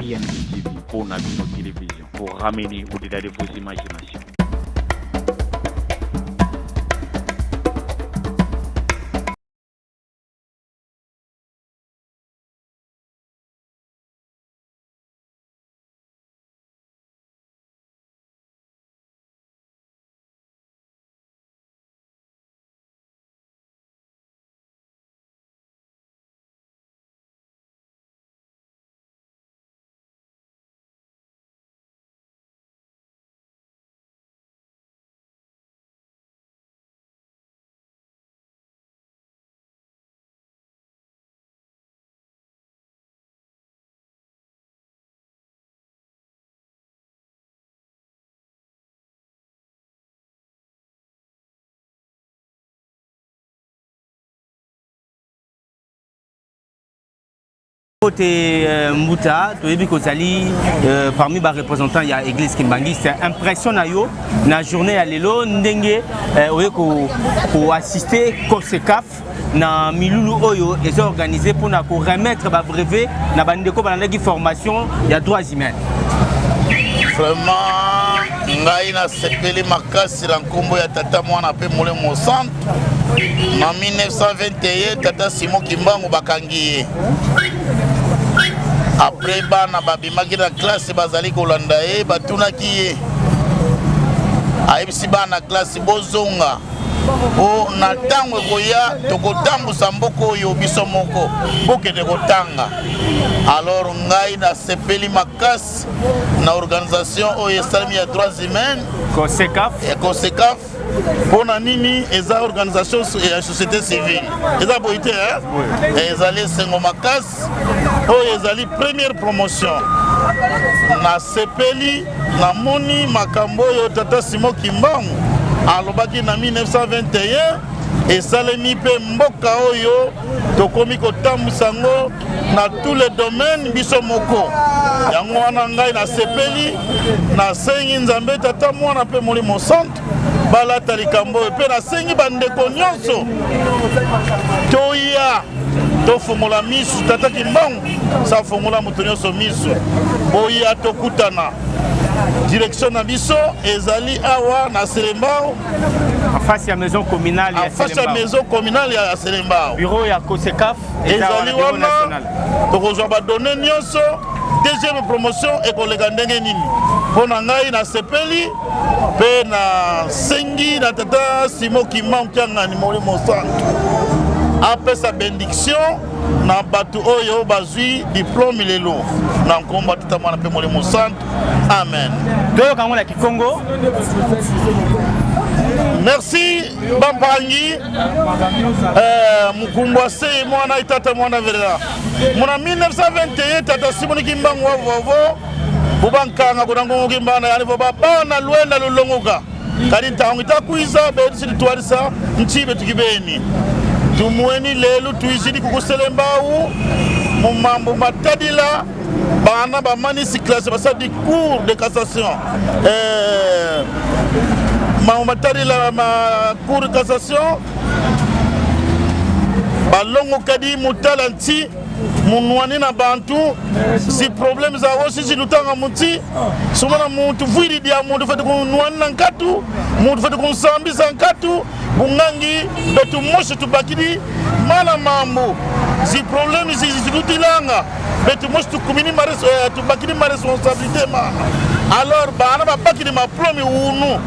PNB TV pour Nabino Télévision, pour ramener au-delà de vos imaginations. Côté Mouta, parmi les représentants, il y a l'église Kimbangi. C'est impressionnant la journée à l'élo, ndenge pour assister COSECAF na Milulu Oyo et organisé pour remettre le brevet na bandeko banandaki formation il y a droits humains. Vraiment, ngai na sepeli makasi la nkombo ya tata mwana pe mole mo centre. En 1921, tata Simon Kimbangu bakangi. Après bana babimaki na classe bazali kolanda ye batunaki ye ayebisi bana classe bozonga o na ntango ekoya tokotambusa mboka oyo biso moko bokende kotanga. Alors ngai na sepeli makasi na organisation oyo esalemi ya droits humains COSECAF pona nini eza organisation ya société civile eza boite ezali sengo makasi oyo ezali première promotion na sepeli na moni makambo oyo tata Simon Kimbangu alobaki na 1921 esalemi pe mboka oyo tokomi kotambusa ngo na tous les domaines biso moko yango wana ngai na sepeli na sengi nzambe tata mwana pe molimo centre balata likambo pe na sengi bandeko nyonso toya tofungola misu tata Kimbangu sa fungola moto nyonso misu boya tokutana direction na biso ezali awa na Selembao en face ya maison communale ya Selembao, en face ya maison communale ya Selembao, bureau ya COSECAF ezali wana tokozwa ba données nyonso. Deuxième promotion ekoleka ndenge nini pona ngai na sepeli pe na sengi na tata Simon Kimbangu kiangani molimo centre apesa bénédiction na batu oyo bazwi diplôme lelo na nkombo tata mwana pe molimo centre. Amen. Doyo kangola Kikongo. Merci Bampangi Mukumbwa se mwana itata mwana verela mwana 1921 tata Simon Kimbangu wa vovo bubankanga kunango Kimbana yani bana lwenda lulongoka kali ntango itakuiza bedisi twarisa nchibe tukibeni tumweni lelu tuizidi kukuselembau mumambo matadila bana bamanisi classe basa di cours de cassation Mamatari la cour de cassation balongo kadi mutalanti munwani na bantu si problème za wosi si lutanga muti sumana muntu viri dia muntu fati kunwani na nkatu muntu fati kunsambisa nkatu bungangi betu moshi tubakidi mala mambo si problème si lutilanga betu moshi tukumini tubakidi ma responsabilité ma alors bana babakidi ma promi unu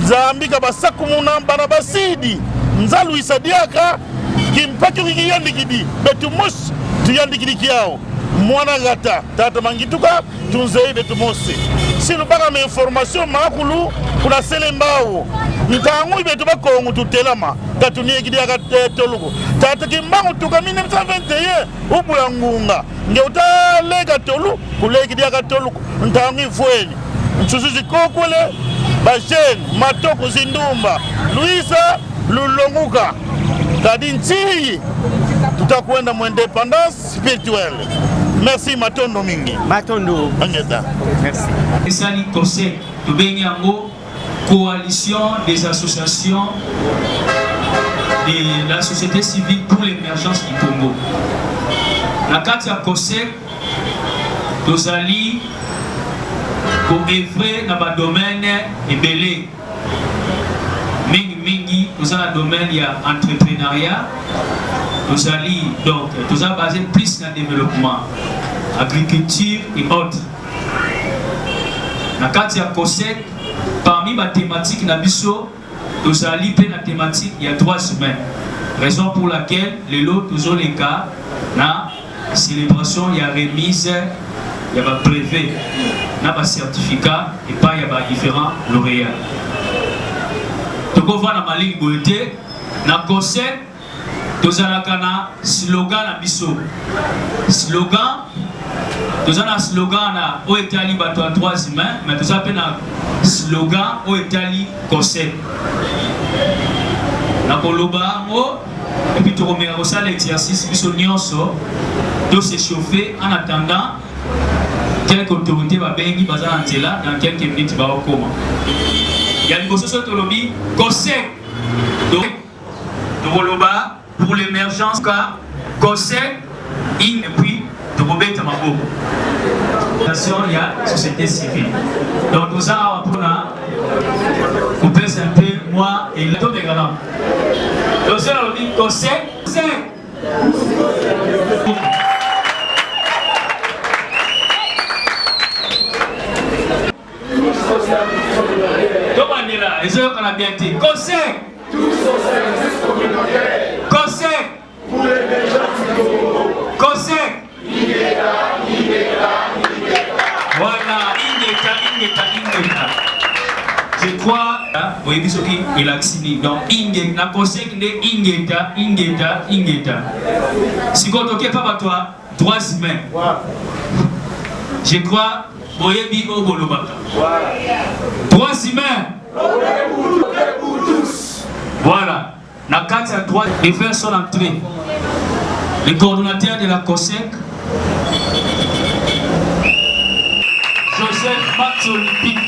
Nzambika basaku muna bana basidi nzalu isadiaka kimpaki kiyandikidi betu mos tuyandikidi kiao mwana gata tata mangituka tunzei betu mosi sino bana me information makulu kuna Selembao ntangu betu bakongu tutelama tatunie kidiaka toluko tata Kimbangu tuka 1921 ubula ngunga ngeuta lega tolu kuleki diaka toluko ntangu ifweni nchusuzi kokwele Bajene, Matoko Zindumba, Louisa Lulonguka, Kadinti, tutakwenda mu indépendance spirituelle. Merci Matondo mingi. Matondo. Angeta. Merci. Esani conseil to benyango coalition des associations de la société civile pour l'émergence du Congo. La carte ya COSEC, nous allons pour œuvrer dans le domaine ébélé. Mingi, nous avons un domaine entrepreneuriat. Nous allons donc, nous allons baser plus sur le développement, agriculture et autres. La carte ya COSEC, parmi les thématiques Nabiso, nous allons prendre la thématique il y a 3 semaines. Raison pour laquelle les lots, toujours les cas, la célébration, il y a remise, il y a un brevet, il y a un certificat et pas il y a différents lauréats. Donc on voit dans ma ligne beauté, dans le concept, nous avons un slogan à Bissau. Slogan, nous avons un slogan au Italie, à 3 humains, mais nous avons un slogan au Italie concept. Et puis tu remets ça l'exercice, puis de s'échauffer en attendant quelques autorités va bénir dans quelques minutes va au coma. Il y a une chose sur le lobby, conseil de Roloba pour l'émergence car conseil et puis de Robert Tamabo. Il y a société civile. Donc nous avons pour couper un peu moi et l'autre des grands. Donc c'est le lobby conseil. Et je qu'on a bien dit. Conseil. Conseil. Pour l'émergence du Congo. Conseil. Voilà, Ingeta. Je crois, vous voyez ce qui est l'accini. Donc, Ingeta, conseil qui est Ingeta. Si vous ne pas toi, 3 semaines. Je crois, vous voyez, au Bolobaka. 3 semaines. Voilà. La carte à 3 et faire son entrée. Le coordonnateur de la COSEC, Joseph Max Olympique.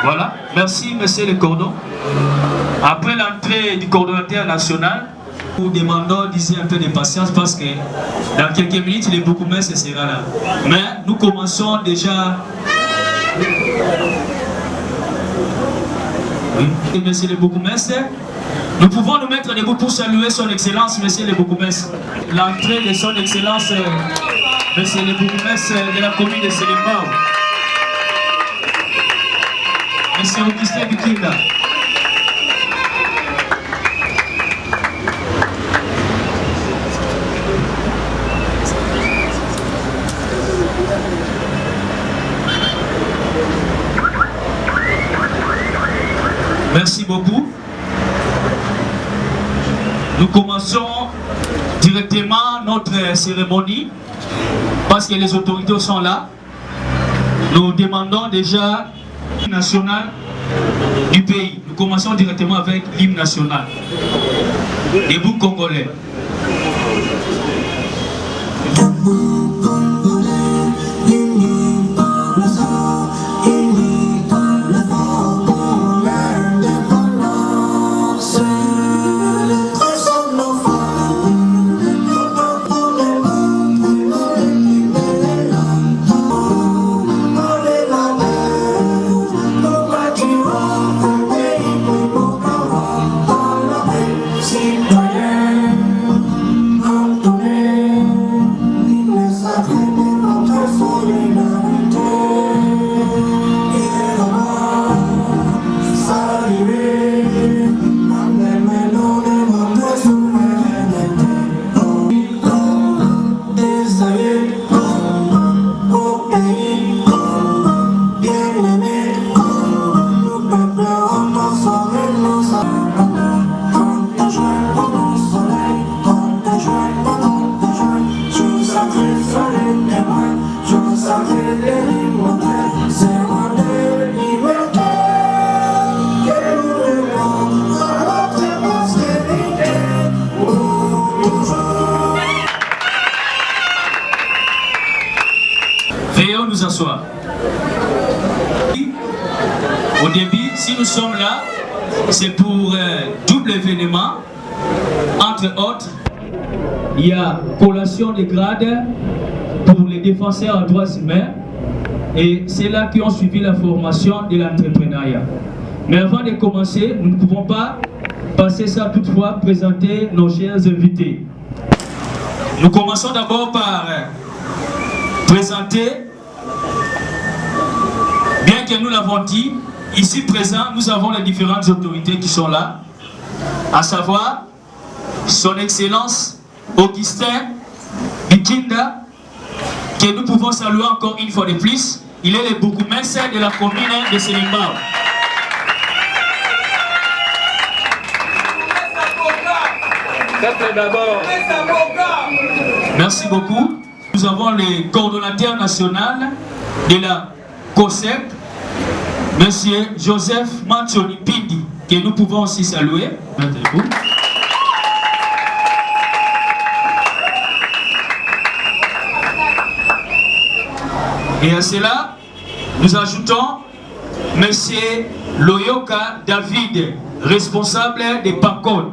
Voilà. Merci, monsieur le cordon. Après l'entrée du coordonnateur national, nous demandons d'ici un peu de patience parce que dans quelques minutes, les bourgmestres sera là. Mais nous commençons déjà. Oui, monsieur le bourgmestre, nous pouvons nous mettre debout pour saluer son excellence, monsieur le bourgmestre. L'entrée de son excellence, monsieur le bourgmestre de la commune de Sélémao, monsieur Augustin Bikinda. Merci beaucoup. Nous commençons directement notre cérémonie parce que les autorités sont là. Nous demandons déjà l'hymne national du pays. Nous commençons directement avec l'hymne national. Debout congolais. allons nous asseoir. Au début, si nous sommes là, c'est pour double événement. Entre autres, il y a collation de grades pour les défenseurs en droits humains et c'est là qui ont suivi la formation de l'entrepreneuriat. Mais avant de commencer, nous ne pouvons pas passer ça toutefois, présenter nos chers invités. Nous commençons d'abord par présenter, bien que nous l'avons dit, ici présent, nous avons les différentes autorités qui sont là, à savoir son Excellence Augustin Bikinda, que nous pouvons saluer encore une fois de plus. Il est le bourgmestre de la commune de Selimbao. Merci beaucoup. Nous avons le coordonnateur national de la COSEC, M. Joseph Manchoni Pindi, que nous pouvons aussi saluer. Et à cela, nous ajoutons M. Loyoka David, responsable des PACOL.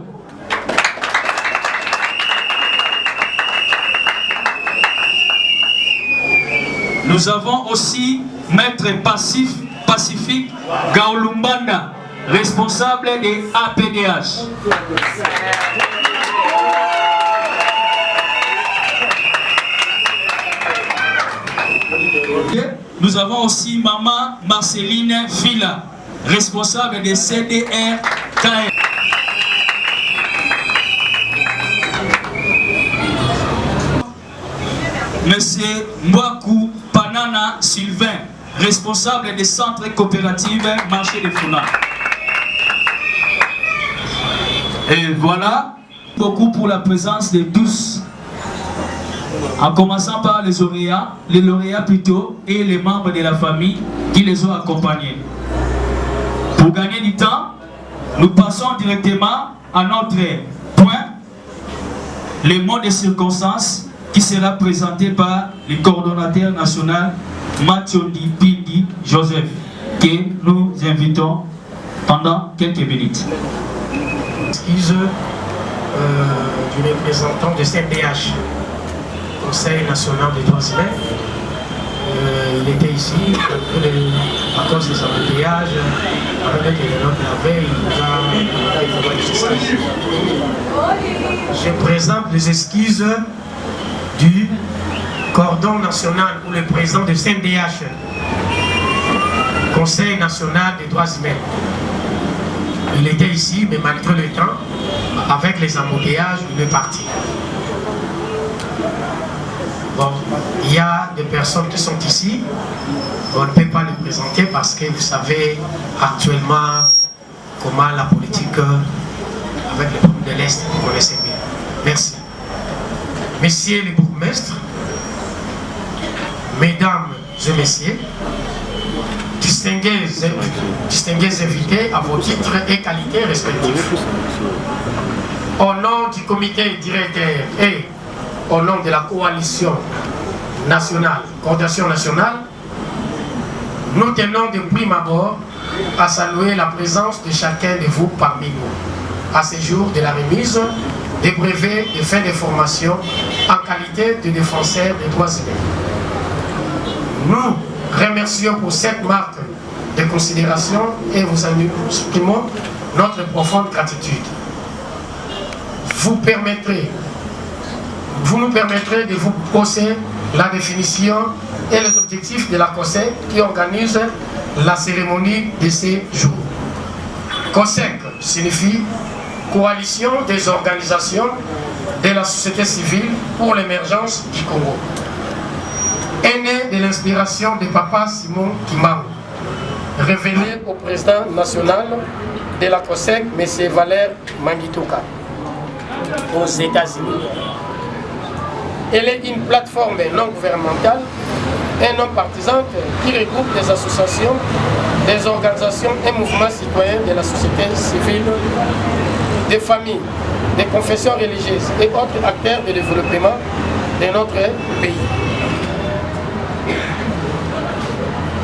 Nous avons aussi Maître Pacifique Gaolumbanda, responsable des APDH. Nous avons aussi Maman Marceline Fila, responsable des CDR-KR. Monsieur Mwaku Panana Sylvain, responsable des centres coopératifs marché des Founa. Et voilà, beaucoup pour la présence de tous. En commençant par les lauréats plutôt, et les membres de la famille qui les ont accompagnés. Pour gagner du temps, nous passons directement à notre point, les mots de circonstance, qui sera présenté par le coordonnateur national Mathieundi Pindi Joseph, que nous invitons pendant quelques minutes. Excuse du représentant de CNDH, Conseil national des droits humains. Il était ici, à cause des embouteillages, avec les notes de la veille, il nous a demandé des excuses. Je présente les excuses du cordon national ou le président de CNDH, Conseil national des droits humains. Il était ici, mais malgré le temps, avec les embouteillages, il est parti. Bon, il y a des personnes qui sont ici, on ne peut pas les présenter parce que vous savez actuellement comment la politique avec les peuples de l'Est, vous connaissez bien. Merci. Messieurs les bourgmestres, mesdames et messieurs, distingués invités à vos titres et qualités respectifs, au nom du comité directeur et au nom de la coalition nationale, coordination nationale, nous tenons de prime abord à saluer la présence de chacun de vous parmi nous, à ce jour de la remise des brevets de fin de formation en qualité de défenseur des droits humains. Nous remercions pour cette marque de considération et vous exprimons notre profonde gratitude. Vous nous permettrez de vous poser la définition et les objectifs de la COSEC qui organise la cérémonie de ces jours. COSEC signifie Coalition des organisations de la société civile pour l'émergence du Congo. Est né de l'inspiration de Papa Simon Kimau, révélé au président national de la COSEC, M. Valère Mangituka, aux États-Unis. Elle est une plateforme non gouvernementale et non partisane qui regroupe des associations, des organisations et mouvements citoyens de la société civile, des familles, des confessions religieuses et autres acteurs de développement de notre pays.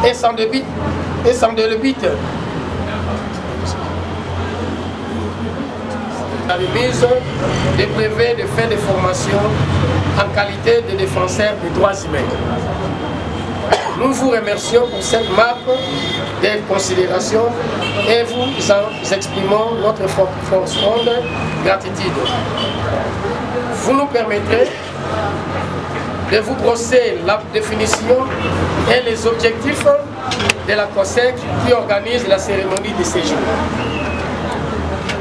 et sans de le but. La remise des brevets de fin de formation en qualité de défenseur des droits humains. Nous vous remercions pour cette marque de considération et vous en exprimons notre profonde gratitude. Vous nous permettrez de vous brosser la définition et les objectifs de la COSEC qui organise la cérémonie de séjour.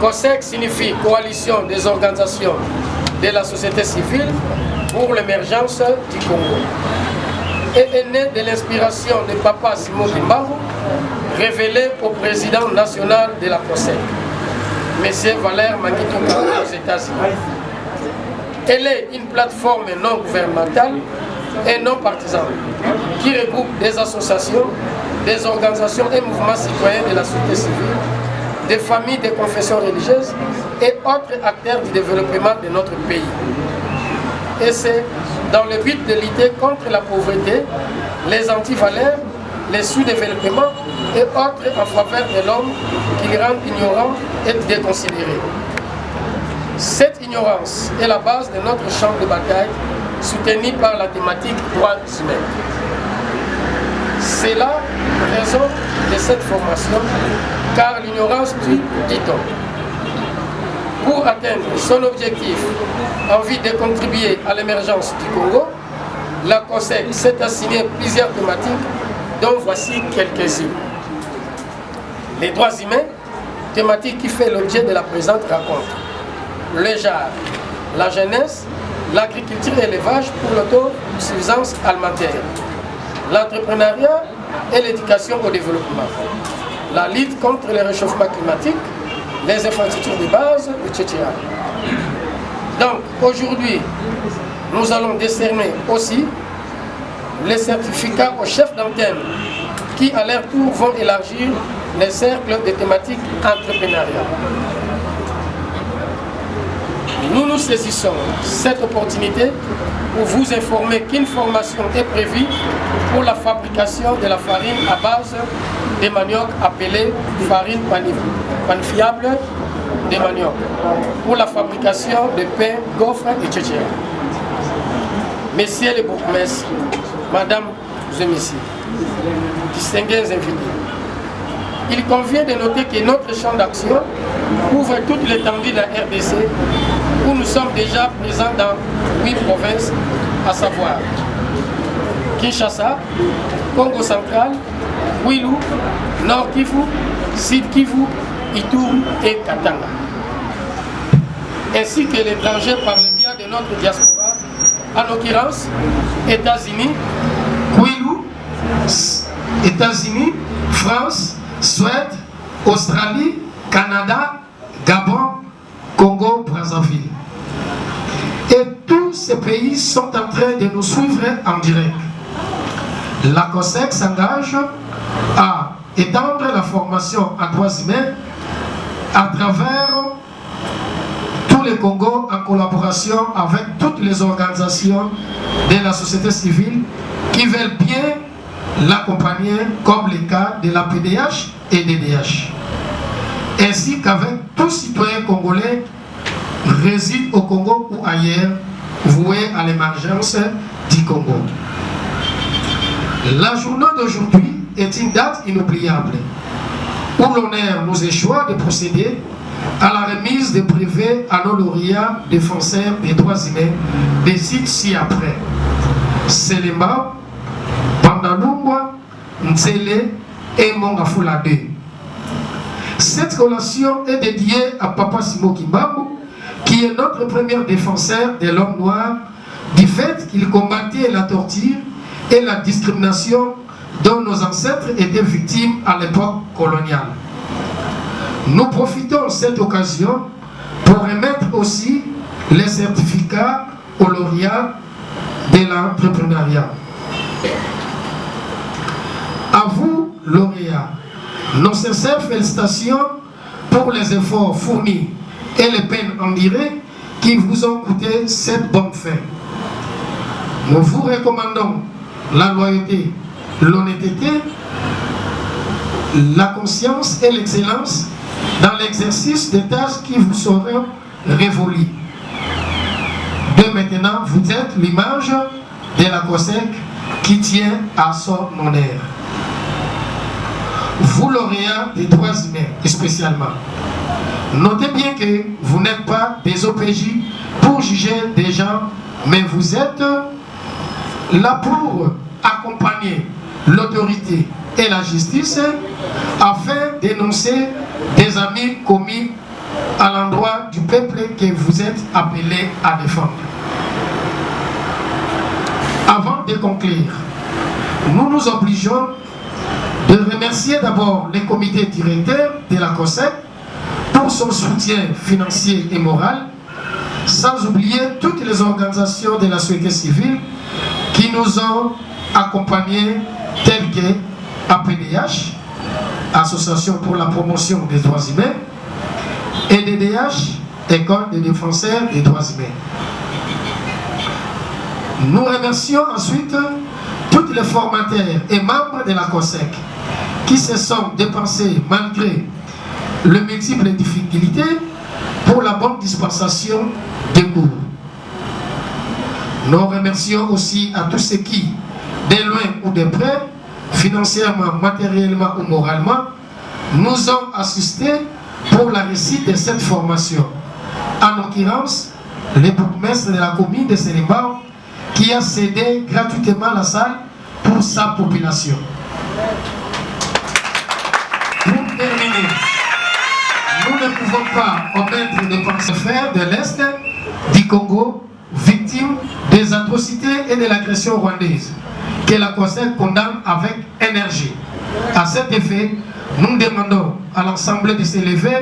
COSEC signifie Coalition des organisations de la société civile pour l'émergence du Congo et est né de l'inspiration de Papa Simon Kimbangu, révélé au président national de la COSEC, M. Valère Mangituka aux États-Unis. Elle est une plateforme non gouvernementale et non partisane qui regroupe des associations, des organisations et mouvements citoyens de la société civile, des familles de confessions religieuses et autres acteurs du développement de notre pays. Et c'est dans le but de lutter contre la pauvreté, les antivaleurs, les sous-développements et autres en faveur de l'homme qui les rendent ignorants et déconsidérés. Cette ignorance est la base de notre champ de bataille soutenu par la thématique droits humains. C'est la raison de cette formation, car l'ignorance tue, dit-on. Pour atteindre son objectif en vue de contribuer à l'émergence du Congo, la COSEC s'est assigné plusieurs thématiques, dont voici quelques-unes. Les droits humains, thématique qui fait l'objet de la présente rencontre. Le genre, la jeunesse, l'agriculture et l'élevage pour l'autosuffisance alimentaire, l'entrepreneuriat et l'éducation au développement, la lutte contre le réchauffement climatique, les infrastructures de base, etc. Donc aujourd'hui, nous allons décerner aussi les certificats aux chefs d'antenne qui à leur tour vont élargir les cercles de thématiques entrepreneuriales. Nous nous saisissons cette opportunité pour vous informer qu'une formation est prévue pour la fabrication de la farine à base de manioc appelée farine panifiable de manioc, pour la fabrication de pain, gaufres, etc. Messieurs les bourgmestres, Madame et Messieurs, distingués invités, il convient de noter que notre champ d'action couvre toute l'étendue de la RDC, où nous sommes déjà présents dans 8 provinces, à savoir Kinshasa, Congo central, Kwilu, Nord Kivu, Sud Kivu, Ituri et Katanga. Ainsi que l'étranger par le biais de notre diaspora, en l'occurrence États-Unis, Kwilu, États-Unis, France, Suède, Australie, Canada, Gabon, Congo, Brazzaville. Et tous ces pays sont en train de nous suivre en direct. La COSEC s'engage à étendre la formation en droits humains à travers tout le Congo en collaboration avec toutes les organisations de la société civile qui veulent bien l'accompagner, comme les cas de la PDH et DDH, ainsi qu'avec tout citoyen congolais réside au Congo ou ailleurs voué à l'émergence du Congo. La journée d'aujourd'hui est une date inoubliable où l'honneur nous échoit de procéder à la remise des brevets à nos lauréats défenseurs des droits humains des sites ci-après. Selema, Pandalungwa, Ntsele et Mongafula 2. Cette collation est dédiée à Papa Simon Kimbangu, qui est notre premier défenseur de l'homme noir, du fait qu'il combattait la torture et la discrimination dont nos ancêtres étaient victimes à l'époque coloniale. Nous profitons de cette occasion pour remettre aussi les certificats aux lauréats de l'entrepreneuriat. À vous, lauréats, nos sincères félicitations pour les efforts fournis et les peines endurées qui vous ont coûté cette bonne fin. Nous vous recommandons la loyauté, l'honnêteté la conscience et l'excellence dans l'exercice des tâches qui vous seront révolues. De maintenant, vous êtes l'image de la COSEC qui tient à son honneur. Vous, lauréats des droits humains, spécialement, notez bien que vous n'êtes pas des OPJ pour juger des gens, mais vous êtes là pour accompagner l'autorité et la justice afin d'énoncer des amis commis à l'endroit du peuple que vous êtes appelés à défendre. Avant de conclure, nous nous obligeons de remercier d'abord les comités directeurs de la COSEC pour son soutien financier et moral, sans oublier toutes les organisations de la société civile qui nous ont accompagnés, telles que APDH, Association pour la promotion des droits humains, et DDH, École des défenseurs des droits humains. Nous remercions ensuite tous les formateurs et membres de la COSEC qui se sont dépensés malgré les multiples difficultés pour la bonne dispensation des cours. Nous remercions aussi à tous ceux qui, de loin ou de près, financièrement, matériellement ou moralement, nous ont assistés pour la réussite de cette formation. En l'occurrence, le bourgmestre de la commune de Sénémbao qui a cédé gratuitement la salle pour sa population. Pour terminer, nous ne pouvons pas omettre de penser faire de l'Est du Congo, victime des atrocités et de l'agression rwandaise, que la COSEC condamne avec énergie. À cet effet, nous demandons à l'Assemblée de se lever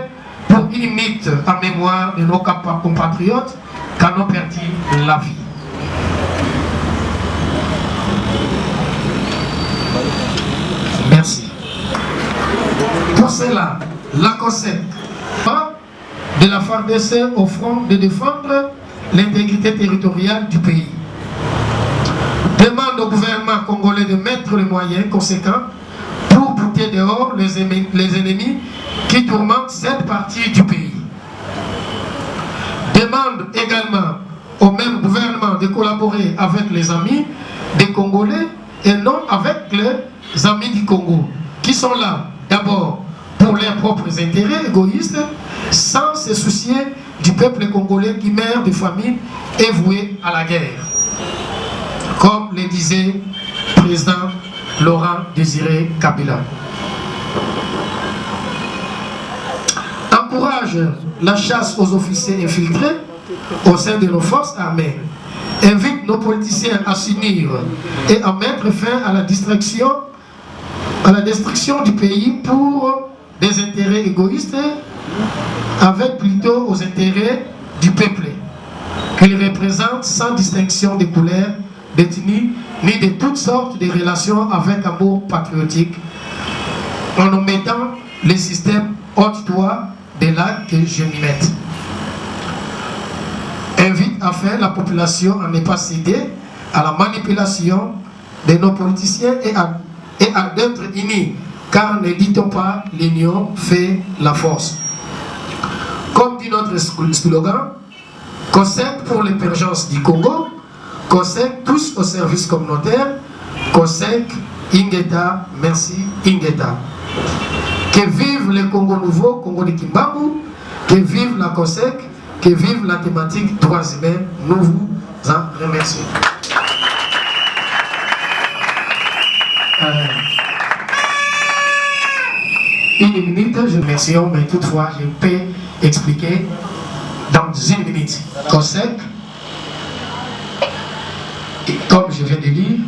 pour une minute en mémoire de nos compatriotes qui en ont perdu la vie. Merci. Pour cela, la COSEC de la FARDC au front de défendre l'intégrité territoriale du pays. Demande au gouvernement congolais de mettre les moyens conséquents pour bouter dehors les ennemis qui tourmentent cette partie du pays. Demande également au même gouvernement de collaborer avec les amis des Congolais et non avec les amis du Congo, qui sont là d'abord pour leurs propres intérêts égoïstes, sans se soucier du peuple congolais qui meurt de famine et voué à la guerre. Comme le disait le président Laurent Désiré Kabila. Encourage la chasse aux officiers infiltrés au sein de nos forces armées. Invite nos politiciens à s'unir et à mettre fin à la destruction du pays pour des intérêts égoïstes, avec plutôt aux intérêts du peuple, qu'il représente sans distinction de couleurs, d'ethnie, ni de toutes sortes de relations avec amour patriotique, en omettant les systèmes haute-toi de là que je m'y mette. Invite enfin la population à ne pas céder à la manipulation de nos politiciens et à d'être unis, car ne dit-on pas l'union fait la force. Comme dit notre slogan, COSEC pour l'émergence du Congo, COSEC tous au service communautaire, COSEC Ingeta, merci Ingeta. Que vive le Congo nouveau, Congo de Kimbangu, que vive la COSEC, que vive la thématique droits humains, nous vous en remercions. Une minute, je remercie, mais toutefois, je peux expliquer dans une minute. COSEC, comme je viens de lire,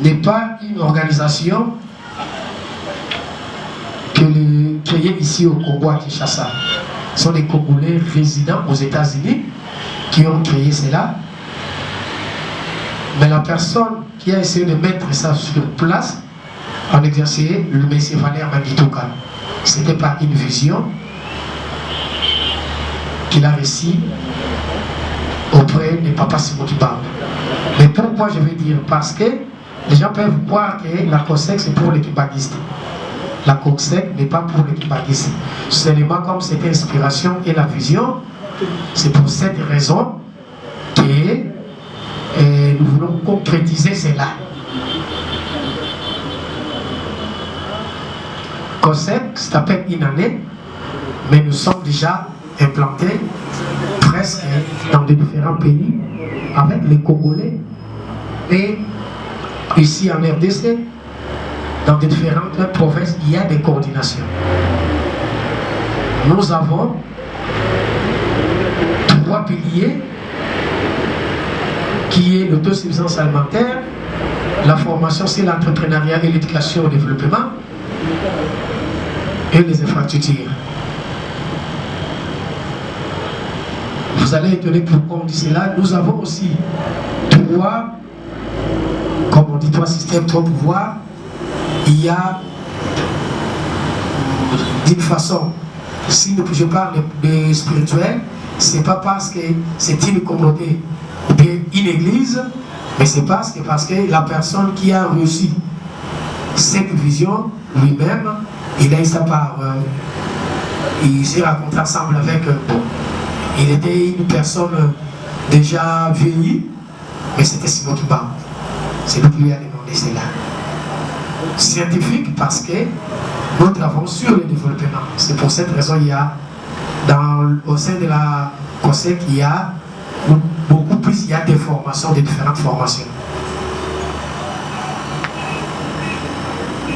n'est pas une organisation créée ici au Congo à Kinshasa. Ce sont des Congolais résidant aux États-Unis qui ont créé cela. Mais la personne qui a essayé de mettre ça sur place en exercé le monsieur Valère Mangituka. Ce n'était pas une vision qu'il a réussi auprès de Papa Simon Kibamba. Mais pourquoi je veux dire? Parce que Les gens peuvent voir que la COSEC c'est pour les kibalistes. La COSEC n'est pas pour les kibalistes. Seulement comme cette inspiration et la vision, c'est pour cette raison que nous voulons concrétiser cela. COSEC, c'est à peine une année, mais nous sommes déjà implantés presque dans de différents pays avec les Congolais et ici en RDC, dans de différentes provinces, il y a des coordinations. Nous avons 3 piliers qui est l'autosuffisance alimentaire, la formation sur l'entrepreneuriat et l'éducation au développement et les infrastructures. Vous allez étonner pourquoi on dit cela. Nous avons aussi 3, comme on dit, 3 systèmes, 3 pouvoirs. Il y a, d'une façon, si je parle de spirituel, c'est pas parce que c'est une communauté ou bien une église, mais c'est parce que la personne qui a reçu cette vision lui-même, il a eu sa part. Il s'est raconté ensemble avec. Il était une personne déjà vieillie, mais c'était Simon qui parle. C'est lui qui lui a demandé cela. Scientifique parce que nous travaillons sur le développement. C'est pour cette raison qu'il y a au sein de la COSEC, il y a beaucoup plus, il y a des formations, des différentes formations.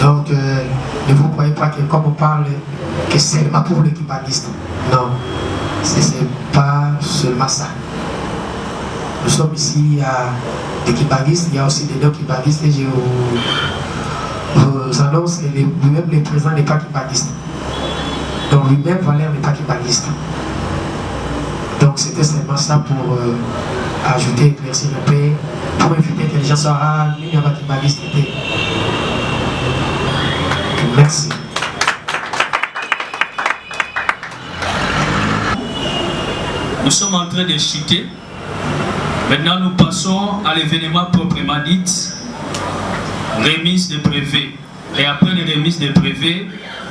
Donc, ne vous croyez pas que comme on parle, que c'est seulement pour les kibalistes. Non, ce n'est pas seulement ça. Nous sommes ici à des kibalistes, il y a aussi des non-kibalistes et je vous annonce que lui-même le président n'est pas kibaliste. Donc lui-même Valère n'est pas kibaliste. Donc c'était seulement ça pour ajouter, éclaircir un peu, pour éviter que les gens soient il n'y a pas kibaliste. Merci. Nous sommes en train de chuter. Maintenant, nous passons à l'événement proprement dit, remise de brevets. Et après les remises de brevets,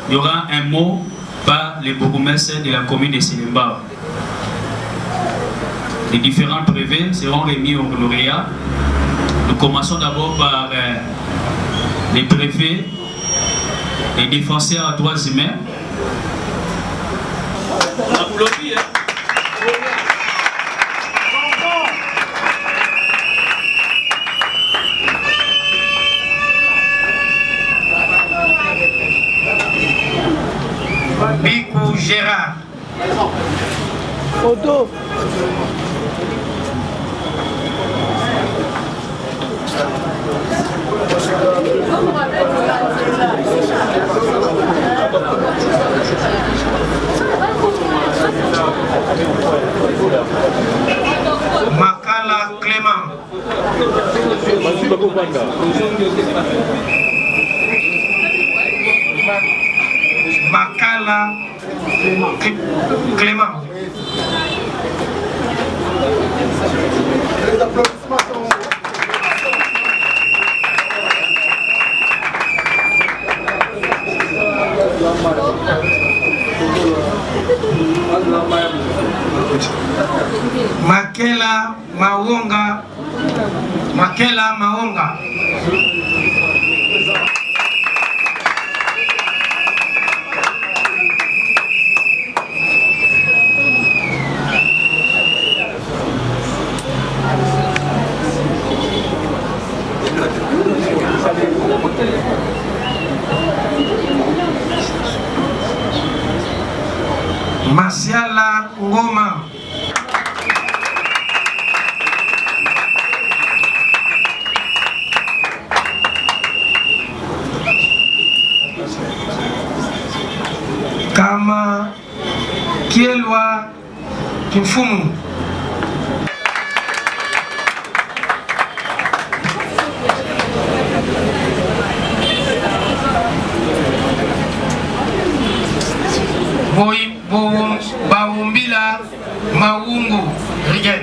il y aura un mot par les bourgmestres de la commune de Sénémbao. Les différents brevets seront remis aux lauréats. Nous commençons d'abord par les brevets des défenseurs à droits humains. Bikou Gérard. Photo. Makala Clément. Makala Clément. Les applaudissements sont... Makela Maonga. Makela Maonga. Masiala Ngoma. Kama Kielwa Kimfumu. Baumbila Maungu Rigen.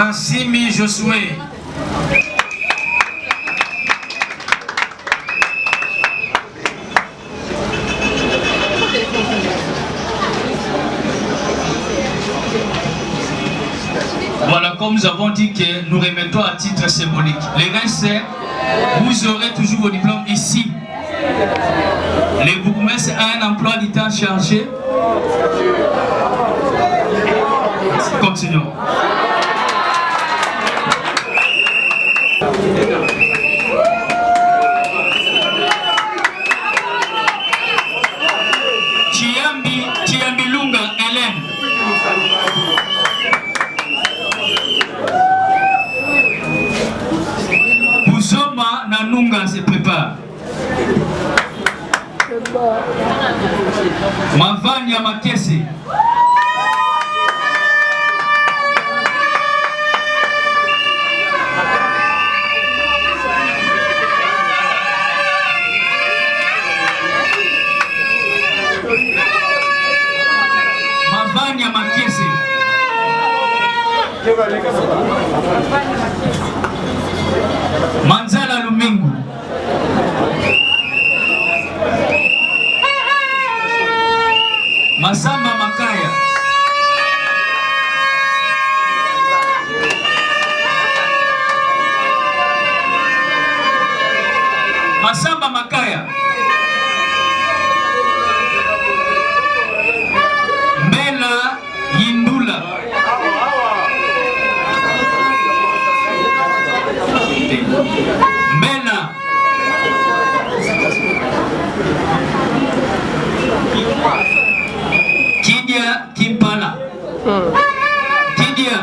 Massimi Josué. Voilà, comme nous avons dit que nous remettons à titre symbolique. Les restes, vous aurez toujours vos diplômes ici. Le bourgmestre a un emploi du temps chargé. Continuons. Chiambi Lunga Hélène. Buzoma Nanunga se prépare. Mavanya Makese. Mavanya Makese. Manzala Lumingu. Masamba Makaya. Masamba Makaya. Mela Yindula. Mela Kidia Kimpala. Kidia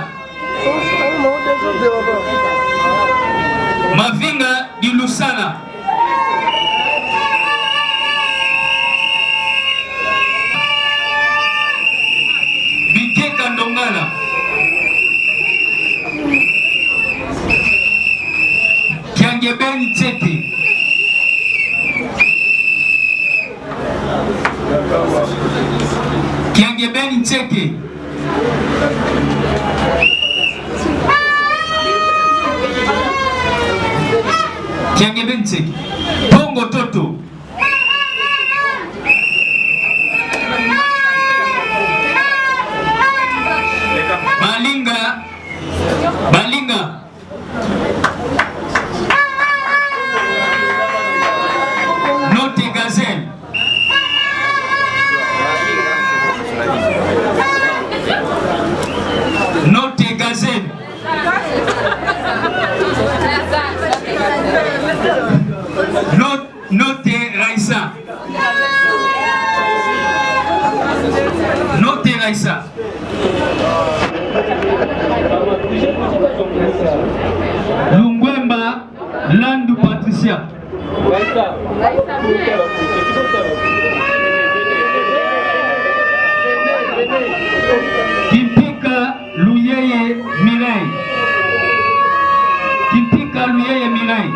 Mavinga di Lusala. Bikeka Ndongala. Kiangebeni Tete. Kiangebeni Tete. Kiangebeni Tete. Pongo Toto. Balinga. Balinga. Note Gazelle. Note Gazelle. Note Raissa. Note Raissa. Lungwemba Landu Patricia. Kimpika Luyeye Mirai. Kimpika Luyeye Mirai.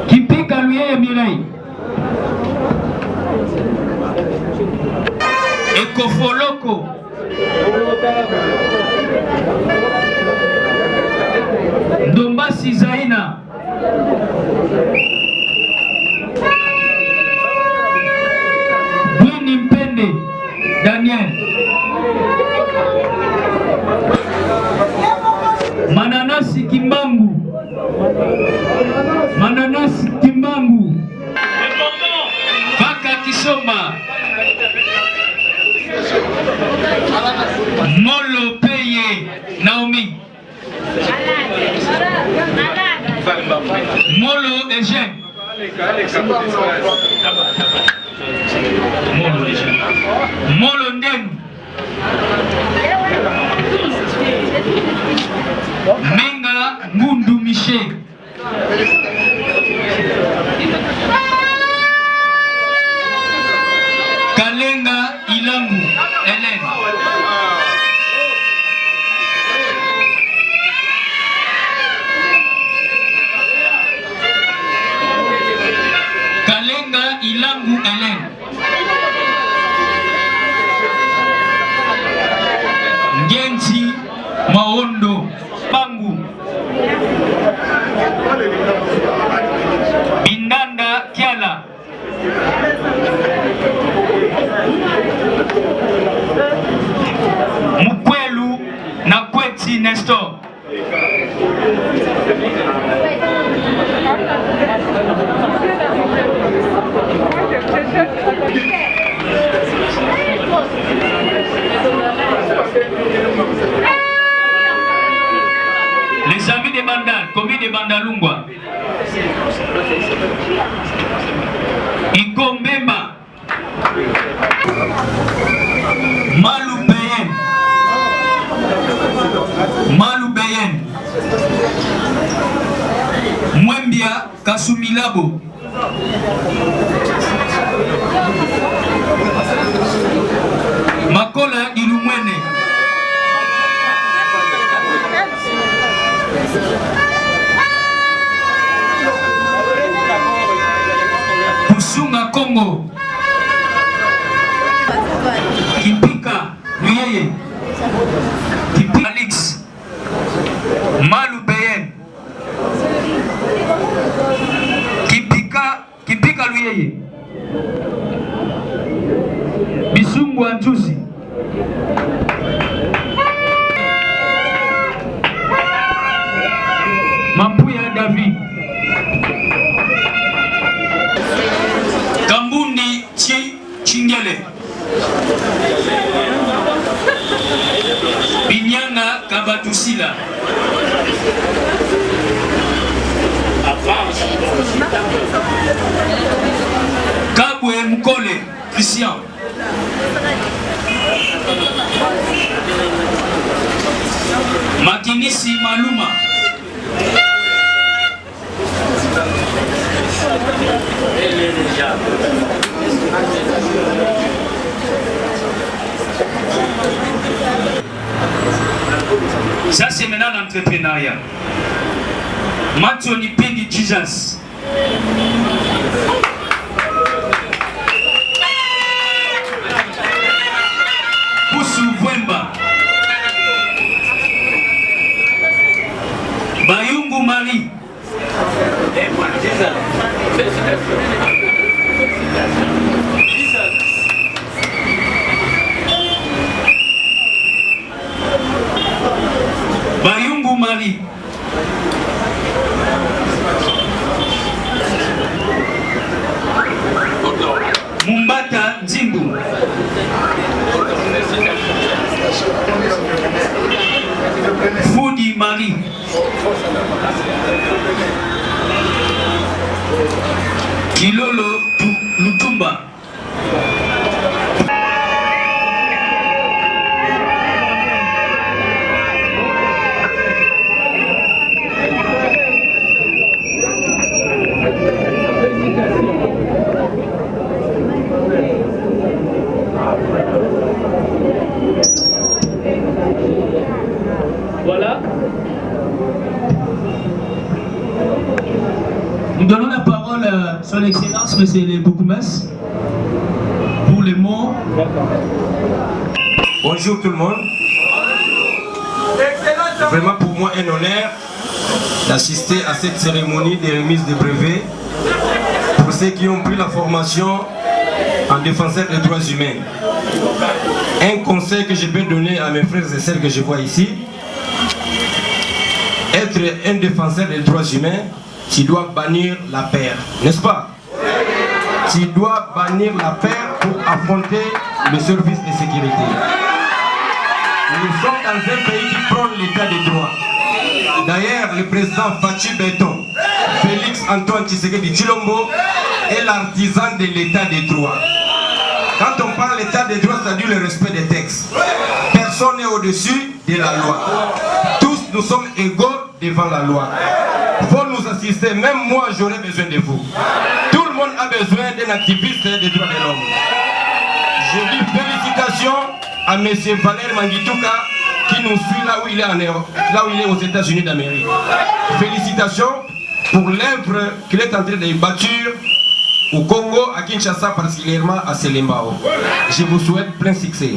Kimpika Luyeye Mirai. Ekofoloko. Ndombasi Zaina. Bwini Mpende Daniel. Mananasi Kimbangu. Mananasi Kimbangu. Baka Kisoma. Molo Peye Naomi. Molo Eugène. Molo Eugène. Molo Ndenu. Menga Ngundu Michel. Kalenga Ilangu Hélène. Kalenga Ilangu Hélène. Nestor. Les amis de Bandal, combien de Bandalungwa? Ikombemba Maloubeyen Mwembia Kasumilabo Makola Ilumwene Pusunga Congo Kipika Luyeye Kipika Alix Maloubeyen Kipika Luyeye Bisungu Antusi Mampuya David Kambundi Chingele Binyanga Kabatusila Kabwe Mkole Christian Makinisi Maluma Ça c'est maintenant l'entrepreneuriat. Mathieu Pendi Jesus. Poussou Vwemba. Bayungu Marie. Bayungu Marie. Mumbata Nzimbu. Foudi Marie. Kilolo Lutumba. Voilà. Nous donnons la parole à son excellence, monsieur le Boukoumès, pour les mots. Bonjour tout le monde. Vraiment pour moi un honneur d'assister à cette cérémonie de remise de brevets pour ceux qui ont pris la formation en défenseur des droits humains. Un conseil que je peux donner à mes frères et sœurs que je vois ici, être un défenseur des droits humains, tu dois bannir la peur, n'est-ce pas? Tu dois bannir la peur pour affronter le service de sécurité. Nous sommes dans un pays qui prône l'état de droit. D'ailleurs, le président Fachi Béton, Félix Antoine Tshisekedi Tshilombo, est l'artisan de l'état de droit. Quand on parle d'état de droit, ça dit le respect des textes. Personne n'est au-dessus de la loi. Tous nous sommes égaux devant la loi. Faut nous assister, même moi j'aurais besoin de vous. Tout le monde a besoin d'un activiste des droits de l'homme. Je dis félicitations à M. Valère Mangituka qui nous suit là où il est aux États-Unis d'Amérique. Félicitations pour l'œuvre qu'il est en train de bâtir au Congo, à Kinshasa, particulièrement à Selembao. Je vous souhaite plein succès.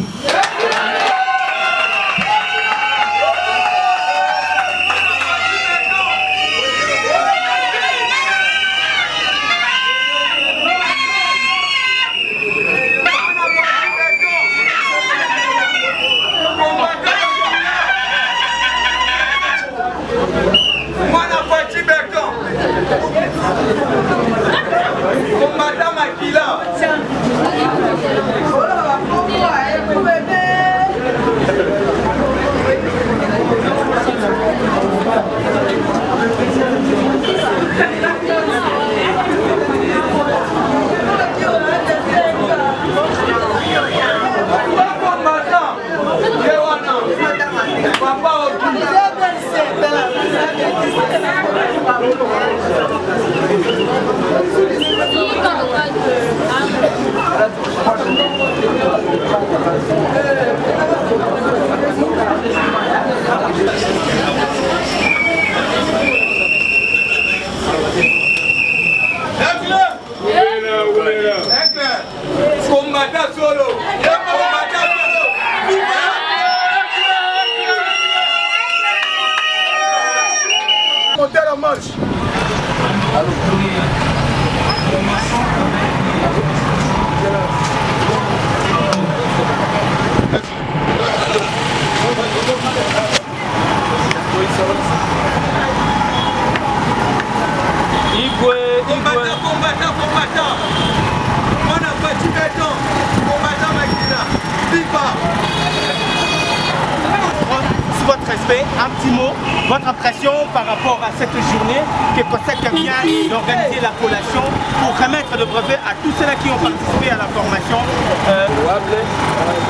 sous votre respect, un petit mot, votre impression par rapport à cette journée que COSEC vient d'organiser la collation pour remettre le brevet à tous ceux-là qui ont participé à la formation.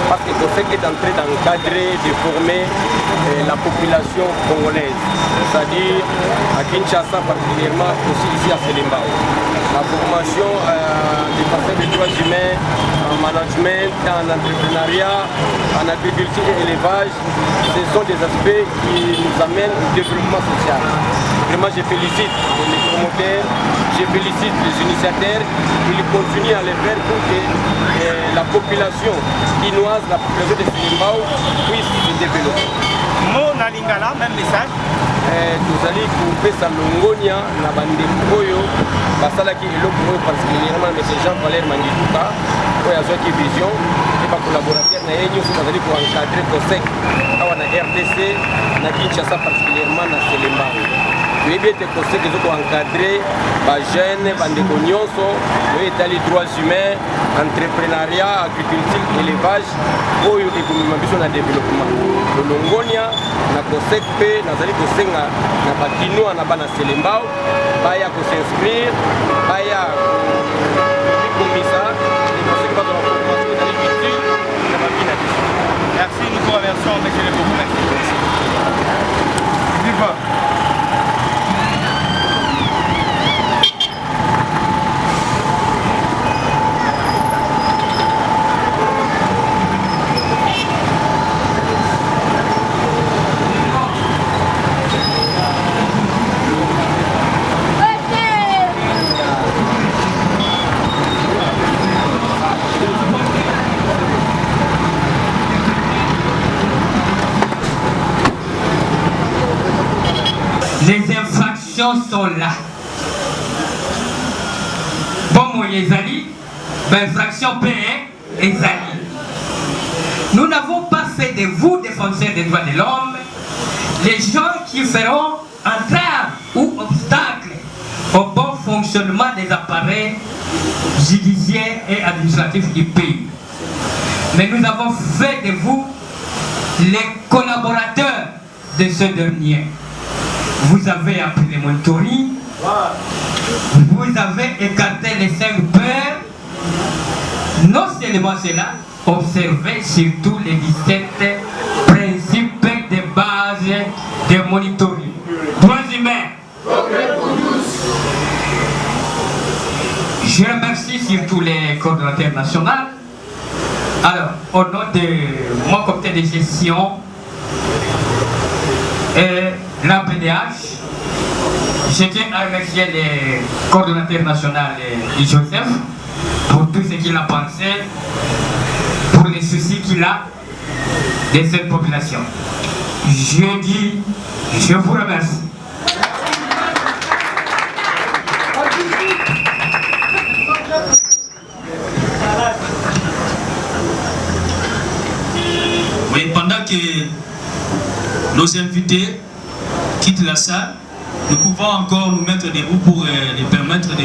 Parce que COSEC est en train d'encadrer, de former la population congolaise, c'est-à-dire à Kinshasa particulièrement, aussi ici à Selembao. La formation des personnes des droits humains, en management, en entrepreneuriat, en agriculture et élevage, ce sont des aspects qui nous amènent au développement social. Vraiment, je félicite les promoteurs, je félicite les initiateurs, ils continuent à le faire pour que la population quinoise, la population de Selembao puisse se développer. Mon Alingala, même message. Tozali kopesa longonia na bandeko oyo basalaki eloko oyo particulièrement M. Jean Valère Mangituka oyo azwaki vision et bacolaborateur na ye nyonso bazali koencadre COSEC awa na RDC na Kinshasa particulièrement na Selembao. toyebi ete COSEC ezo koencadre bajeune bandeko nyonso oyo etali droits humains, entrepreneuriat, agriculture, élevage oyo ekomema biso na développement. Lolongonia na COSEC mpe nazali kosenga na bakinois na bana Selembao baya kosinscrire baya kokomisa COSEC bazala formation ezali utile na babina biso. Merci, nous vous remercions, monsieur le président. Merci. Viva. Les infractions sont là. Bon, moi, Ezali, infraction P1, Ezali. Nous n'avons pas fait de vous, défenseurs des droits de l'homme, les gens qui feront entrave ou obstacle au bon fonctionnement des appareils judiciaires et administratifs du pays. Mais nous avons fait de vous les collaborateurs de ce dernier. Vous avez appris les monitoring, vous avez écarté les 5 peurs, non seulement cela, observez surtout les 17 principes de base de monitoring. Droits humains. Je remercie surtout les coordonnateurs nationaux. Alors, au nom de mon comité de gestion et la PDH, je tiens à remercier les coordonnateurs nationaux et Joseph pour tout ce qu'il a pensé, pour les soucis qu'il a de cette population. Je dis, je vous remercie. Oui, pendant que nos invités quittent la salle, nous pouvons encore nous mettre debout pour les permettre de...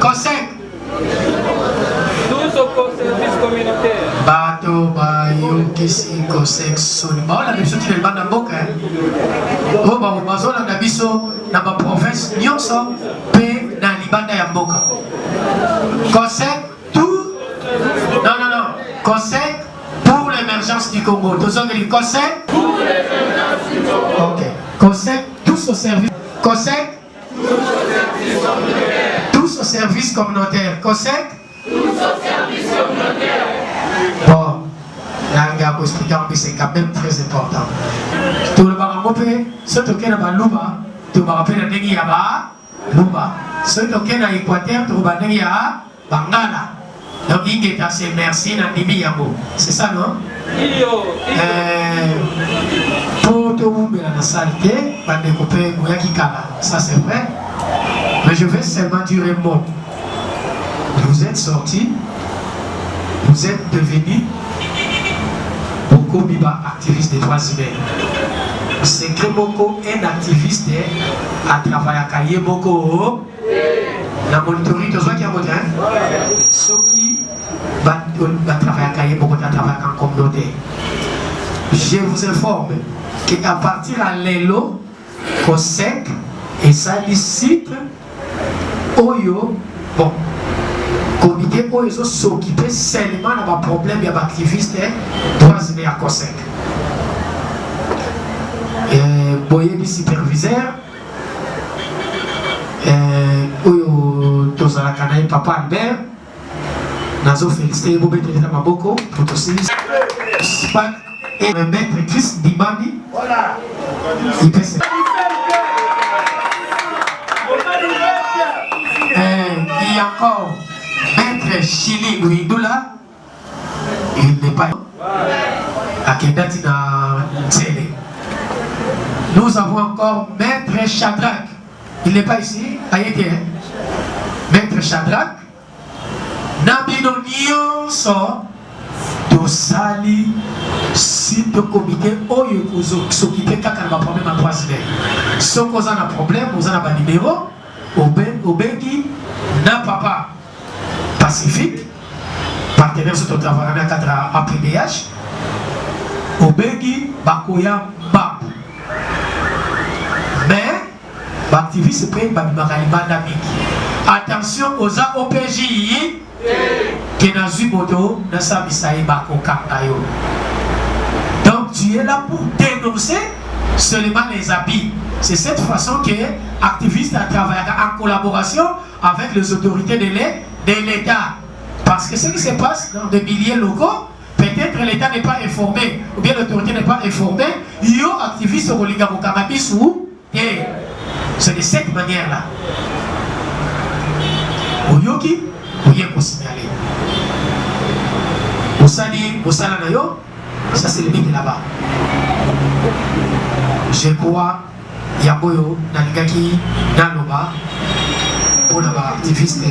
COSEC. Tous au service communautaire. Bato bayokisi COSEC soni baola biso ti lelba na mboka oyo bazolanda biso na baprovince nyonso mpe na libanda ya mboka. COSEC tout non COSEC pour l'émergence du Congo. Tozongeli COSEC pour l'émergence du Congo. Ok. COSEC tous au service. COSEC tous au service communautaire. COSEC tous au service communautaire. Bon, là, regarde, expliquer c'est quand même très important. Tout le baramopé, ce token à Balouba, tout le rappelle à Negiaba, Louba. Ce token à Équateur, tout le Negia, Bangala. Donc, il est assez merci, Nandimi Yamo. C'est ça, non? Pour tout le monde, la saleté, va découper Mouyakikala. Ça, c'est vrai. Mais je vais seulement dire un mot. Vous êtes sortis, vous êtes devenus Boko Biba, activiste des droits humains. C'est que Boko est un activiste à travailler à Kaye Boko. La monitoring de qui a voté. Ce qui va travailler en communauté. Je vous informe qu'à partir de l'élo, COSEC et ça licite Oyo, bon, comité Oyo s'occuper seulement de problème des activistes droits humains à COSEC. Boye du superviseur, Oyo Tozala Kanaï Papa Albert, Nazo félicité Bobé Teleta Maboko pour tout ceci. Et le maître Chris Dimani, il peut se... Il y a encore maître Chili Louidoula, il n'est pas à Kendati dans Télé. Nous avons encore maître Shadrach, il n'est pas ici, aïe, maître Shadrach, Nabino Nyonso, Dosali, site de comité, Oyo s'occuper quand on a un problème à 3 semaines. Si on a un problème, vous avez un numéro, Obengi, na papa Pacifique, partenaire sur le travail à APDH, Obengi, Bakoya, Bab. Mais, l'activiste paye Babimakalima Namiki. Attention aux OPJ qui n'a pas moto dans sa bisaï Bako Kangayo. Donc, tu es là pour dénoncer seulement les habits. C'est cette façon que l'activiste a travaillé en collaboration avec les autorités de l'État. Parce que ce qui se passe dans des milliers locaux, peut-être l'État n'est pas informé, ou bien l'autorité n'est pas informée, il y a activistes au Ligabo Cannabis ou et c'est de cette manière-là. Oyoki, Oyeko signaler. Osali, Osala Nayo, ça c'est le mythe là-bas. Je crois, Yaboyo, Naligaki, Naloba, pour l'activiste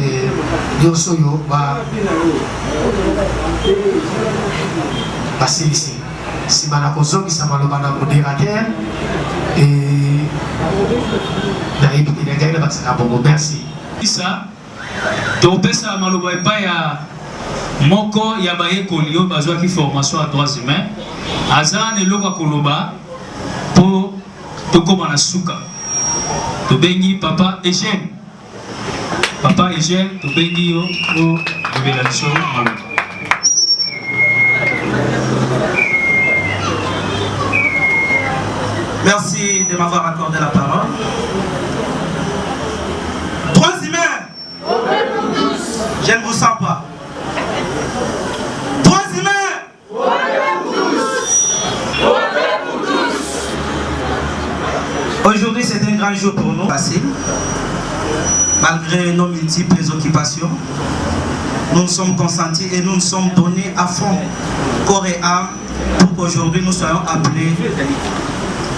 Yosoyo, c'est ici. Si Manakozo, qui s'est maloba dans le modérateur, et merci. Ça, donc ça maloba pas ya moko ya baye kolio bazwa ki formation à droits humains. Azan et loka koloba pour tokoma na suka. To bengi papa Eugène. Papa Eugène to bengi yo pour révélation maloba. Merci de m'avoir accordé la parole. Droits humains, je ne vous sens pas. Droits humains, aujourd'hui c'est un grand jour pour nous. Malgré nos multiples occupations, nous nous sommes consentis et nous nous sommes donnés à fond, corps et âme, pour qu'aujourd'hui nous soyons appelés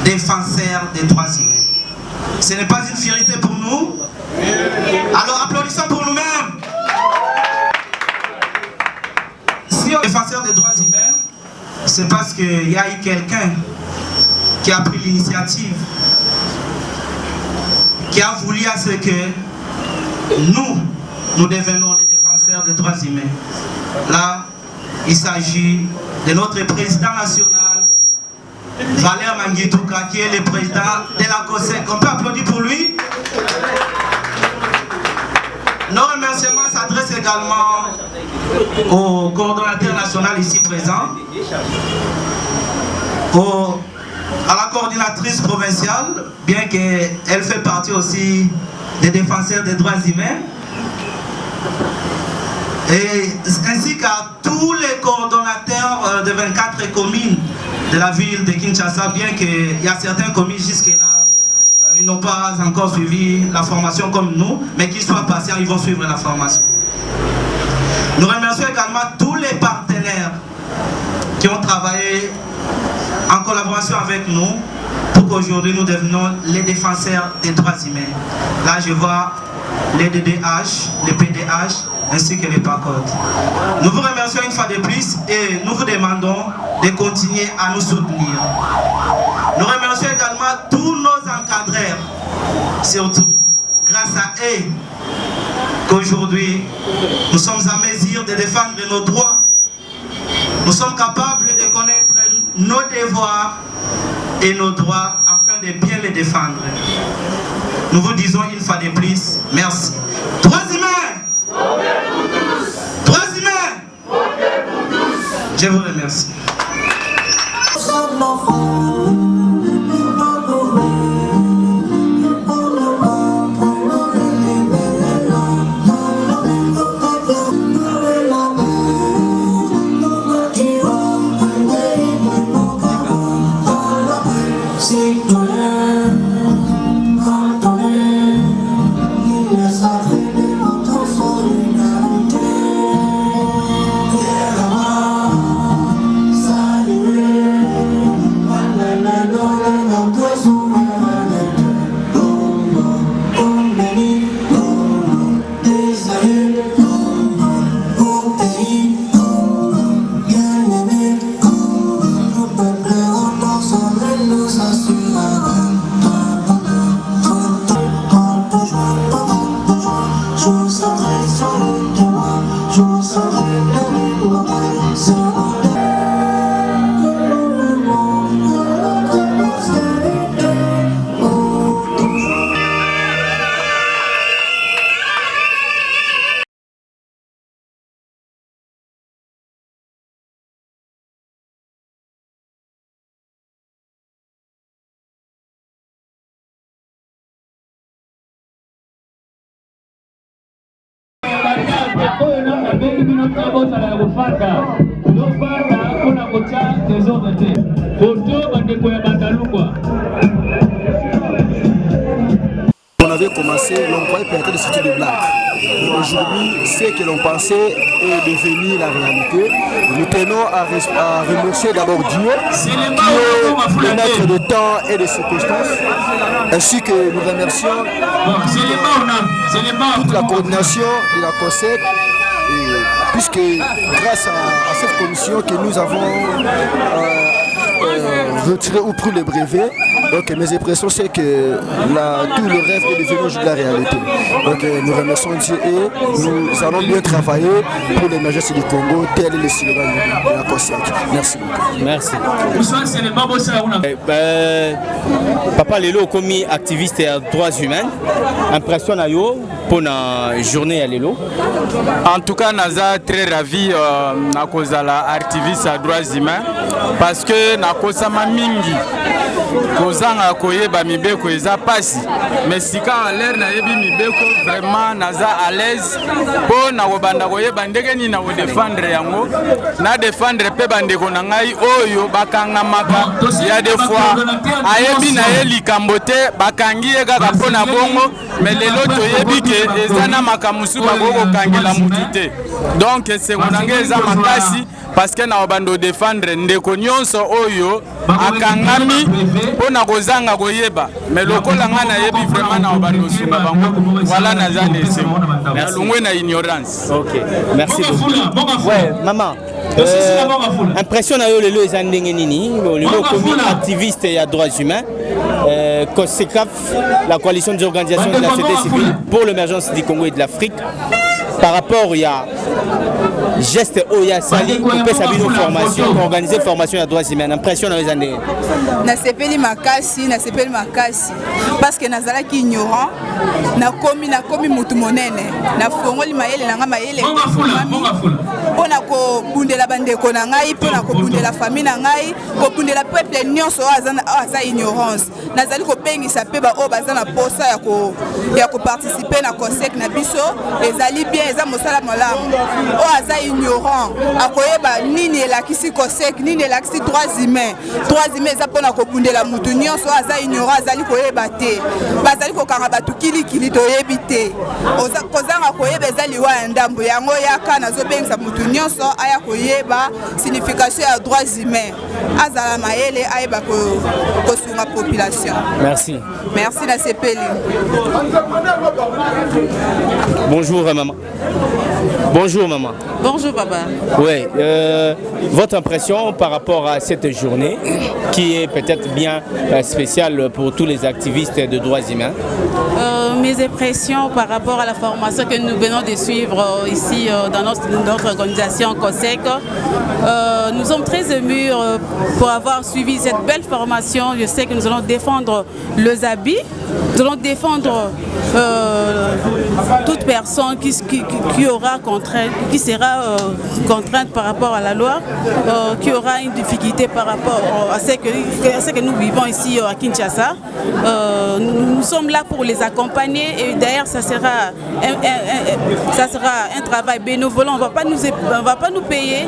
défenseurs des droits humains. Ce n'est pas une fierté pour nous. Alors applaudissons pour nous-mêmes. Si on est défenseur des droits humains, c'est parce qu'il y a eu quelqu'un qui a pris l'initiative, qui a voulu à ce que nous devenons les défenseurs des droits humains. Là, il s'agit de notre président national, Valère Mangitouka, qui est le président de la COSEC. On peut applaudir pour lui. Nos remerciements s'adressent également au coordonnateur national ici présent, à la coordinatrice provinciale, bien qu'elle fait partie aussi des défenseurs des droits humains, et ainsi qu'à tous les coordonnateurs de 24 communes de la ville de Kinshasa, bien qu'il y a certaines communes jusque-là, ils n'ont pas encore suivi la formation comme nous, mais qu'ils soient patients, ils vont suivre la formation. Nous remercions également tous les partenaires qui ont travaillé en collaboration avec nous pour qu'aujourd'hui nous devenions les défenseurs des droits humains. Là, je vois les DDH, les PDH, ainsi que les PACOD. Nous vous remercions une fois de plus et nous vous demandons de continuer à nous soutenir. Nous remercions également tous nos encadreurs, surtout grâce à eux qu'aujourd'hui nous sommes à mesure de défendre nos droits nous sommes capables de connaître nos devoirs et nos droits afin de bien les défendre. Nous vous disons une fois de plus, merci. Troisième, je vous remercie. On avait commencé, l'on croyait peut-être de sortir de blagues. Aujourd'hui, ce que l'on pensait est devenu la réalité. Nous tenons à remercier d'abord Dieu, qui est le maître de temps et de circonstances, ainsi que nous remercions toute la coordination de la COSEC, puisque grâce à cette commission que nous avons retiré ou pris le brevet, donc mes impressions c'est que tout le rêve est devenu aujourd'hui la réalité. Donc nous remercions Dieu et nous allons bien travailler pour l'émergence du Congo, tel est le slogan de la COSEC. Merci beaucoup. Merci. Papa Lelo comme activiste des droits humains, impression à yo pour la journée à Lelo. En tout cas, naza très ravi na kozala activiste à droits humains parce que na kozama mingi kozanga koyeba mibeko eza pasi mais sika à l'air na yebi mibeko vraiment naza à l'aise po na kobanda koyeba ndenge ni na défendre yango na défendre pe bandeko na ngai oyo bakangamaka ya des fois ayebi na ye likambo te bakangi ye kaka po na bongo mais lelo toyebi ke eza na makamusu bakokokangela mutu te donc esengo na ngai eza makasi parce que na obando défendre ndeko nyonso oyo akangami pona kozanga koyeba mais lokola nga na yebi vraiment na obando sunga bango voilà naza nese na lungwe na ignorance. OK, merci beaucoup. Ouais, maman. Impression na yo lelo eza ndenge nini lelo comme activiste ya droits humains COSECAF, la coalition des organisations de la société civile pour l'émergence du Congo et de l'Afrique, par rapport à geste Oya Sali, on peut savoir une formation, organiser formation à droits humains. Impression dans les années. Na sepeli makasi, parce que nazala ki ignorant, na komi mutu monene, na fongoli mayele na nga mayele. Pona ko bundela bandeko na ngai, pona ko bundela famille na ngai, ko bundela peuple nyonso aza ignorance. Nazali ko pengisa pe ba o baza na posa ya ko participer na COSEC na biso, ezali bien eza mosala malamu. O aza ignorant, akoyeba nini elakisi COSEC, nini elakisi droits humains. Droits humains eza pona ko bundela mutu nyonso aza ignorant, azali koyeba te. Bazali ko kanga batu kili toyebi te. Oza kozanga koyeba ezali wa ndambo yango yaka nazo pengisa mutu nyonso aya koyeba signification ya droits humains. Azala mayele ayeba ko sunga population. Merci. Merci na sepeli. Bonjour maman. Bonjour maman. Bonjour papa. Oui, votre impression par rapport à cette journée qui est peut-être bien spéciale pour tous les activistes de droits humains? Mes impressions par rapport à la formation que nous venons de suivre ici dans notre organisation COSEC, nous sommes très émus pour avoir suivi cette belle formation. Je sais que nous allons défendre le Zabi, nous allons défendre toute personne qui sera contrainte par rapport à la loi, qui aura une difficulté par rapport à ce que nous vivons ici à Kinshasa. Nous sommes là pour les accompagner et d'ailleurs ça sera un travail bénévole, on ne va pas nous payer.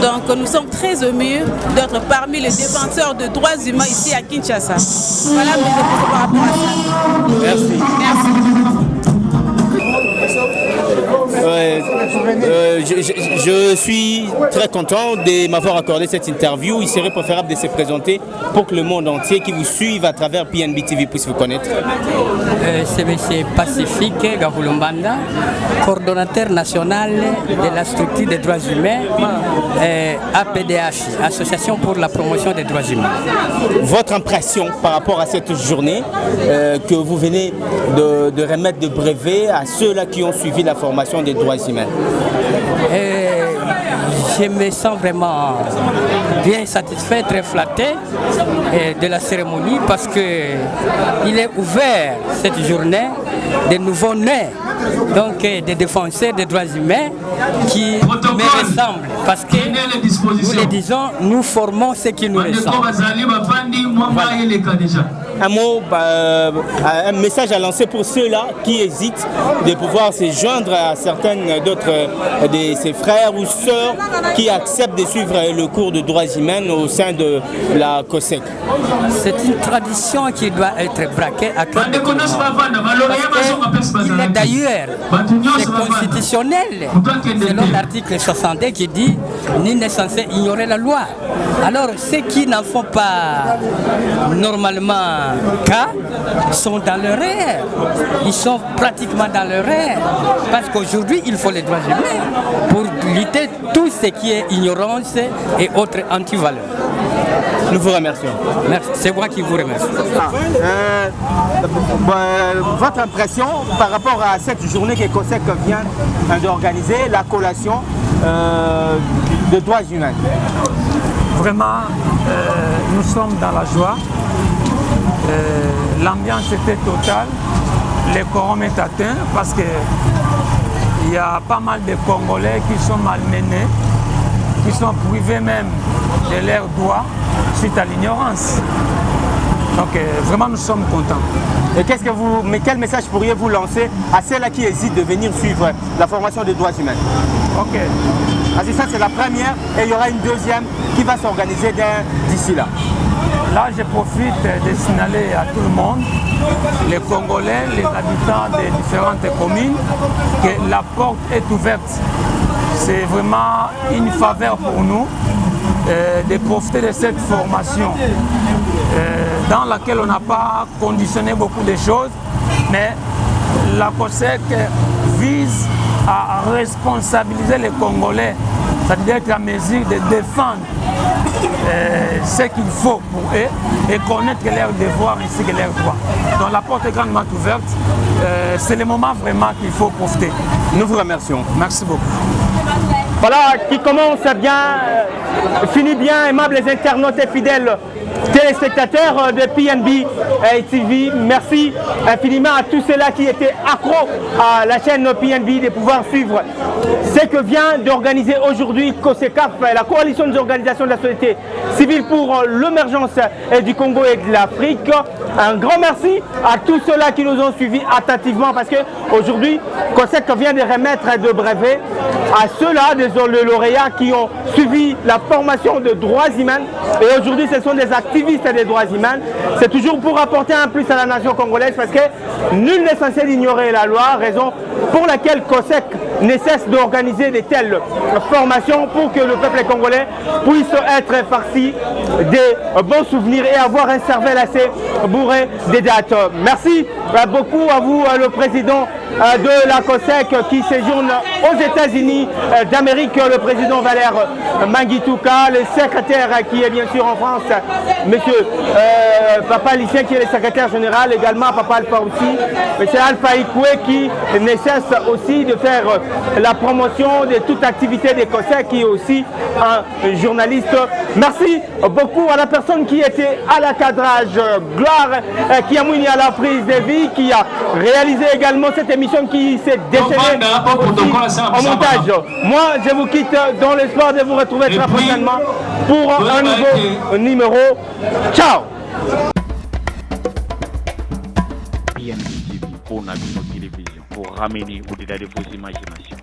Donc nous sommes très émus d'être parmi les défenseurs de droits humains ici à Kinshasa. Voilà mes réponses par rapport à ça. Merci. Je suis très content de m'avoir accordé cette interview. Il serait préférable de se présenter pour que le monde entier qui vous suive à travers PNB TV puisse vous connaître. C'est M. Pacifique Gavulumbanda, coordonnateur national de la structure des droits humains, APDH, Association pour la promotion des droits humains. Votre impression par rapport à cette journée que vous venez de remettre de brevet à ceux-là qui ont suivi la formation des droits humains? Je me sens vraiment bien satisfait, très flatté de la cérémonie parce qu'il est ouvert cette journée des nouveaux-nés, donc des défenseurs des droits humains qui me ressemblent parce que nous les disons, nous formons ce qui nous ressemble. Voilà. Un mot, un message à lancer pour ceux-là qui hésitent de pouvoir se joindre à certaines d'autres de ses frères ou sœurs qui acceptent de suivre le cours de droits humains au sein de la COSEC. C'est une tradition qui doit être braquée à cœur de tout le monde. Il est d'ailleurs, c'est constitutionnel, selon l'article 62 qui dit « Nul n'est censé ignorer la loi ». Alors ceux qui n'en font pas normalement cas sont dans leur erreur. Ils sont pratiquement dans leur erreur. Parce qu'aujourd'hui, il faut les droits humains pour lutter tout ce qui est ignorance et autres antivaleurs. Nous vous remercions. Merci. C'est moi qui vous remercie. Votre impression par rapport à cette journée que COSEC vient d'organiser, la collation de droits humains? Vraiment, nous sommes dans la joie. L'ambiance était totale. Le quorum est atteint parce qu'il y a pas mal de Congolais qui sont malmenés, qui sont privés même de leurs droits suite à l'ignorance. Donc vraiment nous sommes contents. Et quel message pourriez-vous lancer à ceux-là qui hésitent de venir suivre la formation des droits humains? Ok. Ça c'est la première et il y aura une deuxième qui va s'organiser d'ici là. Là je profite de signaler à tout le monde, les Congolais, les habitants des différentes communes, que la porte est ouverte. C'est vraiment une faveur pour nous de profiter de cette formation dans laquelle on n'a pas conditionné beaucoup de choses, mais la COSEC vise à responsabiliser les Congolais, c'est-à-dire être à mesure de défendre ce qu'il faut pour eux et connaître leurs devoirs ainsi que leurs droits. Donc la porte est grandement ouverte, c'est le moment vraiment qu'il faut profiter. Nous vous remercions. Merci beaucoup. Voilà, qui commence bien, finit bien, aimables internautes et fidèles téléspectateurs de PNB TV. Merci infiniment à tous ceux-là qui étaient accros à la chaîne PNB de pouvoir suivre ce que vient d'organiser aujourd'hui COSECAF, la coalition des organisations de la société civile pour l'émergence du Congo et de l'Afrique. Un grand merci à tous ceux-là qui nous ont suivis attentivement parce qu'aujourd'hui, COSEC vient de remettre de brevets à ceux-là, des lauréats qui ont suivi la formation de droits humains. Et aujourd'hui, ce sont des activistes des droits humains. C'est toujours pour apporter un plus à la nation congolaise parce que nul n'est censé ignorer la loi, raison pour laquelle COSEC ne cesse d'organiser de telles formations pour que le peuple congolais puisse être farci de bons souvenirs et avoir un cerveau assez bourré de dates. Merci beaucoup à vous, le président de la COSEC qui séjourne aux États-Unis d'Amérique, le président Valère Manguitouka, le secrétaire qui est bien sûr en France, monsieur Papa Lucien qui est le secrétaire général, également Papa Alpha aussi, monsieur Alpha Ikwe qui ne cesse aussi de faire la promotion de toute activité des COSEC, qui est aussi un journaliste. Merci beaucoup à la personne qui était à la cadrage, Gloire qui a muni à la prise de vie, qui a réalisé également cette émission qui s'est déchaînée en montage. Moi, je vous quitte dans l'espoir de vous retrouver très prochainement pour un nouveau numéro. Ciao. PNB TV pour Nabino Télévision, pour ramener au-delà de vos imaginations.